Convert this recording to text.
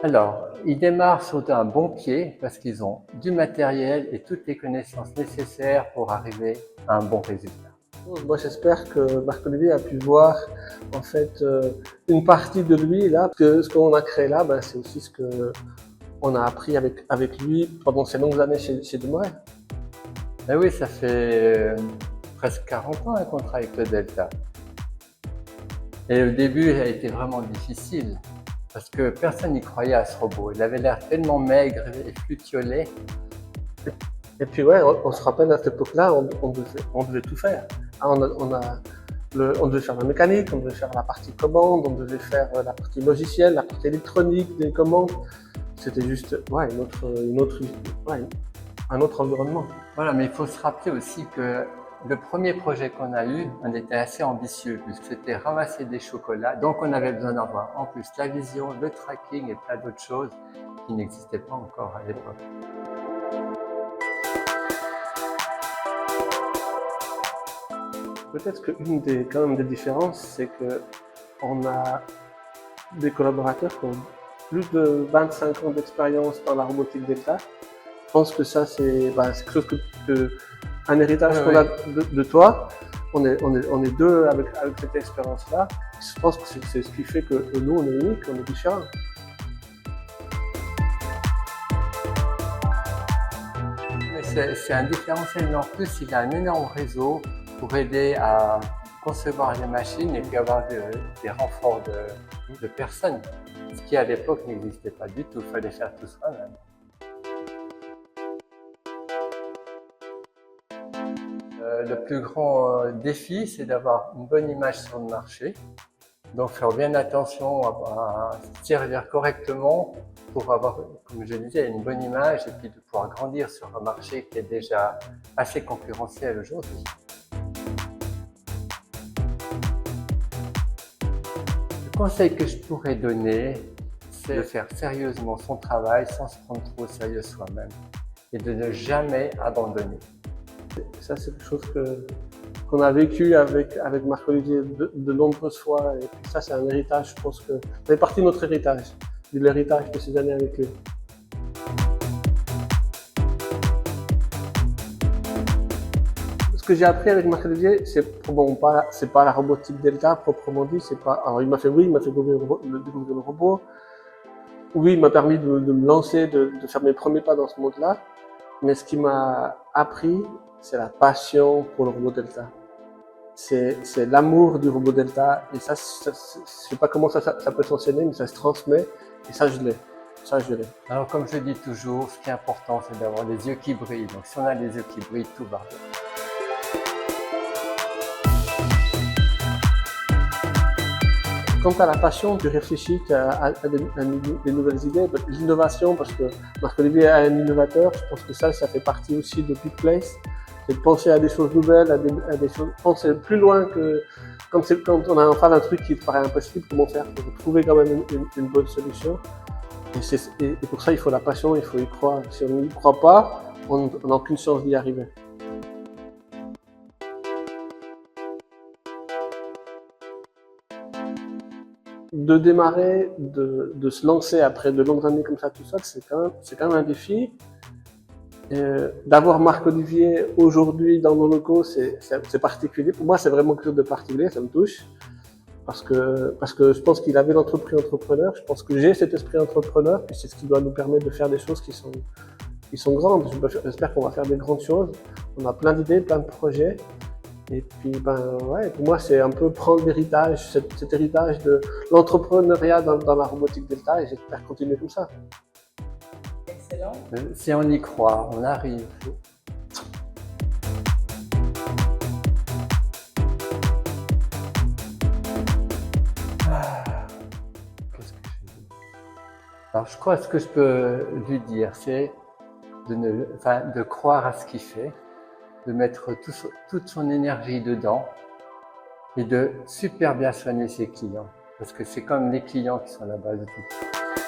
Alors, ils démarrent sur un bon pied parce qu'ils ont du matériel et toutes les connaissances nécessaires pour arriver à un bon résultat. Moi, j'espère que Marc-Olivier a pu voir en fait une partie de lui là, que ce qu'on a créé là, c'est aussi ce que on a appris avec lui pendant ces longues années chez Demoray. Ben oui, ça fait presque 40 ans qu'on travaille avec le Delta. Et le début a été vraiment difficile parce que personne n'y croyait à ce robot. Il avait l'air tellement maigre et flutiolet. Et puis ouais, on se rappelle à cette époque-là, on devait tout faire. On devait faire la mécanique, on devait faire la partie commande, on devait faire la partie logicielle, la partie électronique des commandes. C'était juste un autre environnement. Voilà, mais il faut se rappeler aussi que le premier projet qu'on a eu, on était assez ambitieux puisque c'était ramasser des chocolats. Donc on avait besoin d'avoir en plus la vision, le tracking et plein d'autres choses qui n'existaient pas encore à l'époque. Peut-être qu'une quand même des différences, c'est que on a des collaborateurs qui ont plus de 25 ans d'expérience dans la robotique d'État. Je pense que ça, c'est quelque chose un héritage qu'on a de toi. On est deux avec cette expérience-là. Je pense que c'est ce qui fait que nous, on est unique, on est différents. C'est un différentiel, mais en plus, il a un énorme réseau pour aider à concevoir les machines et puis avoir des renforts de personnes. Ce qui, à l'époque, n'existait pas du tout. Il fallait faire tout soi-même. Le plus grand défi, c'est d'avoir une bonne image sur le marché. Donc, faire bien attention à se servir correctement pour avoir, comme je disais, une bonne image et puis de pouvoir grandir sur un marché qui est déjà assez concurrentiel aujourd'hui. Le conseil que je pourrais donner, c'est de faire sérieusement son travail sans se prendre trop au sérieux soi-même et de ne jamais abandonner. Ça, c'est quelque chose qu'on a vécu avec Marc-Olivier de nombreuses fois. Et puis ça, c'est un héritage, je pense que ça fait partie de notre héritage, de l'héritage de ces années avec lui. Ce que j'ai appris avec Marc-Olivier, c'est pas la robotique Delta proprement dit. Alors il m'a fait découvrir le robot. Oui, il m'a permis de me lancer, de faire mes premiers pas dans ce monde-là. Mais ce qui m'a appris, c'est la passion pour le robot Delta. C'est l'amour du robot Delta. Et ça, je sais pas comment ça peut s'enseigner, mais ça se transmet. Et ça, je l'ai. Alors, comme je dis toujours, ce qui est important, c'est d'avoir les yeux qui brillent. Donc, si on a les yeux qui brillent, tout va bien. Quand tu as la passion, tu réfléchis à des nouvelles idées, l'innovation, parce que Marc-Olivier est un innovateur, je pense que ça fait partie aussi de Big Place, c'est de penser à des choses nouvelles, à des choses, penser plus loin que quand on a en face un truc qui te paraît impossible, comment faire pour trouver quand même une bonne solution. Et pour ça, il faut la passion, il faut y croire. Si on n'y croit pas, on n'a aucune chance d'y arriver. De démarrer, de se lancer après de longues années comme ça tout seul, c'est quand même un défi. D'avoir Marc-Olivier aujourd'hui dans nos locaux, c'est particulier. Pour moi, c'est vraiment quelque chose de particulier, ça me touche. Parce que je pense qu'il avait l'esprit entrepreneur, je pense que j'ai cet esprit entrepreneur, et c'est ce qui doit nous permettre de faire des choses qui sont grandes. J'espère qu'on va faire des grandes choses. On a plein d'idées, plein de projets. Et puis, pour moi, c'est un peu prendre l'héritage, cet héritage de l'entrepreneuriat dans la robotique Delta, et j'espère continuer comme ça. Excellent. Si on y croit, on arrive. Qu'est-ce que je vais dire? Alors, je crois que ce que je peux lui dire, c'est de croire à ce qu'il fait, de mettre toute son énergie dedans et de super bien soigner ses clients. Parce que c'est comme les clients qui sont la base de tout.